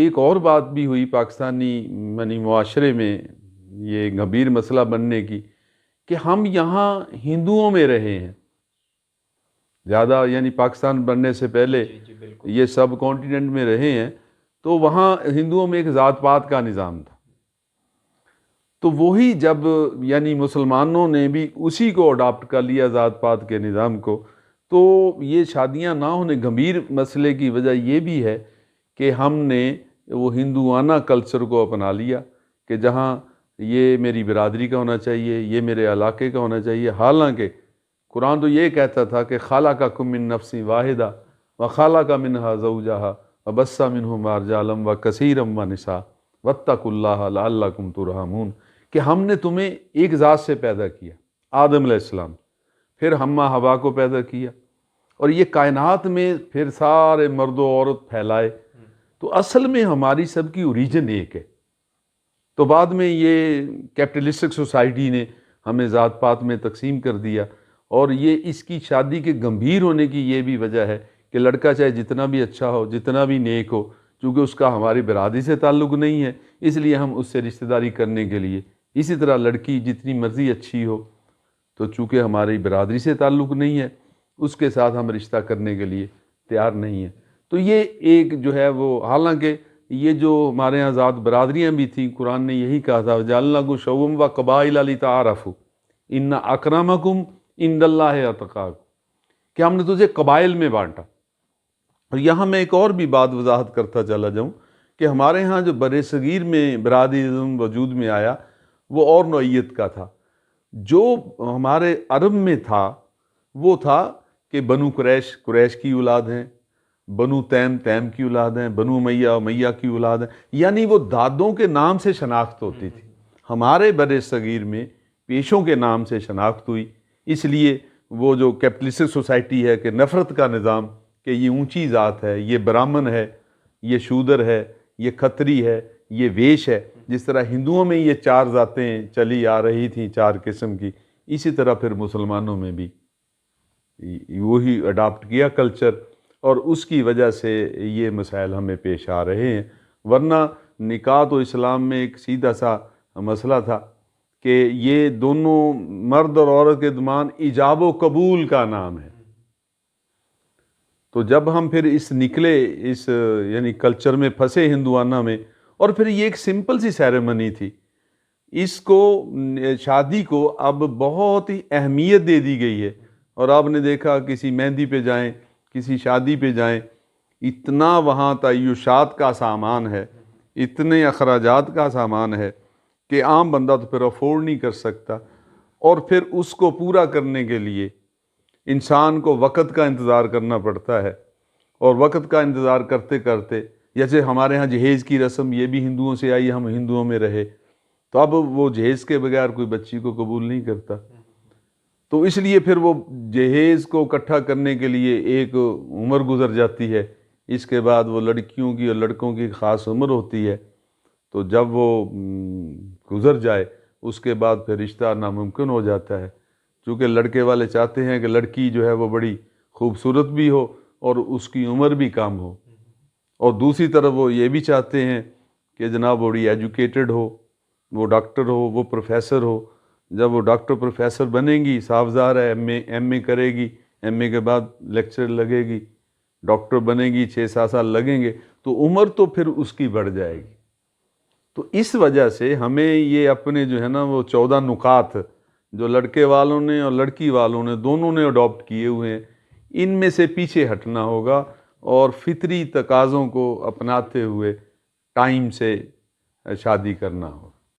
ایک اور بات بھی ہوئی پاکستانی معاشرے میں یہ گھبیر مسئلہ بننے کی کہ ہم یہاں ہندوؤں میں رہے ہیں زیادہ، یعنی پاکستان بننے سے پہلے یہ سب کانٹیننٹ میں رہے ہیں، تو وہاں ہندوؤں میں ایک ذات پات کا نظام تھا. تو وہی جب یعنی مسلمانوں نے بھی اسی کو اڈاپٹ کر لیا ذات پات کے نظام کو، تو یہ شادیاں نہ ہونے گھمبیر مسئلے کی وجہ یہ بھی ہے کہ ہم نے وہ ہندوانہ کلچر کو اپنا لیا کہ جہاں یہ میری برادری کا ہونا چاہیے، یہ میرے علاقے کا ہونا چاہیے. حالانکہ قرآن تو یہ کہتا تھا کہ خَلَقَكُم مِّن نَفْسٍ وَاحِدَةٍ وَخَلَقَ مِنْهَا زَوْجَهَا وَبَثَّ مِنْهُمَا رِجَالًا وَكَثِيرًا وَنِسَاءً وَاتَّقُوا اللَّهَ لَعَلَّكُمْ تُرْحَمُونَ کہ ہم نے تمہیں ایک ذات سے پیدا کیا، آدم علیہ السلام، پھر حما حوا کو پیدا کیا، اور یہ کائنات میں پھر سارے مرد و عورت پھیلائے. تو اصل میں ہماری سب کی اوریجن ایک ہے. تو بعد میں یہ کیپٹلسٹک سوسائٹی نے ہمیں ذات پات میں تقسیم کر دیا، اور یہ اس کی شادی کے گمبھیر ہونے کی یہ بھی وجہ ہے کہ لڑکا چاہے جتنا بھی اچھا ہو، جتنا بھی نیک ہو، چونکہ اس کا ہماری برادری سے تعلق نہیں ہے، اس لیے ہم اس سے رشتہ داری کرنے کے لیے. اسی طرح لڑکی جتنی مرضی اچھی ہو، تو چونکہ ہماری برادری سے تعلق نہیں ہے، اس کے ساتھ ہم رشتہ کرنے کے لیے تیار نہیں ہیں. تو یہ ایک جو ہے وہ، حالانکہ یہ جو ہمارے ہاں ذات برادریاں بھی تھیں، قرآن نے یہی کہا تھا جَعَلْنَاكُمْ شُعُوبًا وَقَبَائِلَ لِتَعَارَفُوا إِنَّ أَكْرَمَكُمْ عِندَ اللَّهِ أَتْقَاكُمْ کہ ہم نے تجھے قبائل میں بانٹا. اور یہاں میں ایک اور بھی بات وضاحت کرتا چلا جاؤں کہ ہمارے ہاں جو بر صغیر میں برادریزم وجود میں آیا وہ اور نوعیت کا تھا. جو ہمارے عرب میں تھا وہ تھا کہ بنو قریش کی اولاد ہیں، بنو تیم کی اولاد ہیں، بنو امیہ کی اولاد ہیں، یعنی وہ دادوں کے نام سے شناخت ہوتی تھی. ہمارے بر صغیر میں پیشوں کے نام سے شناخت ہوئی. اس لیے وہ جو کیپٹلسٹک سوسائٹی ہے کہ نفرت کا نظام کہ یہ اونچی ذات ہے، یہ برامن ہے، یہ شودر ہے، یہ کھتری ہے، یہ ویش ہے. جس طرح ہندوؤں میں یہ 4 ذاتیں چلی آ رہی تھیں 4 قسم کی، اسی طرح پھر مسلمانوں میں بھی وہی اڈاپٹ کیا کلچر، اور اس کی وجہ سے یہ مسائل ہمیں پیش آ رہے ہیں. ورنہ نکاح تو اسلام میں ایک سیدھا سا مسئلہ تھا کہ یہ دونوں مرد اور عورت کے درمیان ایجاب و قبول کا نام ہے. تو جب ہم پھر اس نکلے اس یعنی کلچر میں پھنسے ہندوانہ میں، اور پھر یہ ایک سمپل سی سیریمنی تھی، اس کو شادی کو اب بہت ہی اہمیت دے دی گئی ہے. اور آپ نے دیکھا کسی مہندی پہ جائیں، کسی شادی پہ جائیں، اتنا وہاں تعیشات کا سامان ہے، اتنے اخراجات کا سامان ہے کہ عام بندہ تو پھر افورڈ نہیں کر سکتا. اور پھر اس کو پورا کرنے کے لیے انسان کو وقت کا انتظار کرنا پڑتا ہے، اور وقت کا انتظار کرتے کرتے، جیسے ہمارے ہاں جہیز کی رسم یہ بھی ہندوؤں سے آئی، ہم ہندوؤں میں رہے، تو اب وہ جہیز کے بغیر کوئی بچی کو قبول نہیں کرتا. تو اس لیے پھر وہ جہیز کو اکٹھا کرنے کے لیے ایک عمر گزر جاتی ہے. اس کے بعد وہ لڑکیوں کی اور لڑکوں کی خاص عمر ہوتی ہے. تو جب وہ گزر جائے اس کے بعد پھر رشتہ ناممکن ہو جاتا ہے، چونکہ لڑکے والے چاہتے ہیں کہ لڑکی جو ہے وہ بڑی خوبصورت بھی ہو اور اس کی عمر بھی کم ہو، اور دوسری طرف وہ یہ بھی چاہتے ہیں کہ جناب بڑی ایجوکیٹڈ ہو، وہ ڈاکٹر ہو، وہ پروفیسر ہو. جب وہ ڈاکٹر پروفیسر بنے گی، صاف ظاہر ہے ایم اے کرے گی، ایم اے کے بعد لیکچر لگے گی، ڈاکٹر بنے گی، 6-7 سال لگیں گے، تو عمر تو پھر اس کی بڑھ جائے گی. تو اس وجہ سے ہمیں یہ اپنے جو ہے نا وہ 14 نکات جو لڑکے والوں نے اور لڑکی والوں نے دونوں نے اڈاپٹ کیے ہوئے ہیں، ان میں سے پیچھے ہٹنا ہوگا اور فطری تقاضوں کو اپناتے ہوئے ٹائم سے شادی کرنا ہوگا.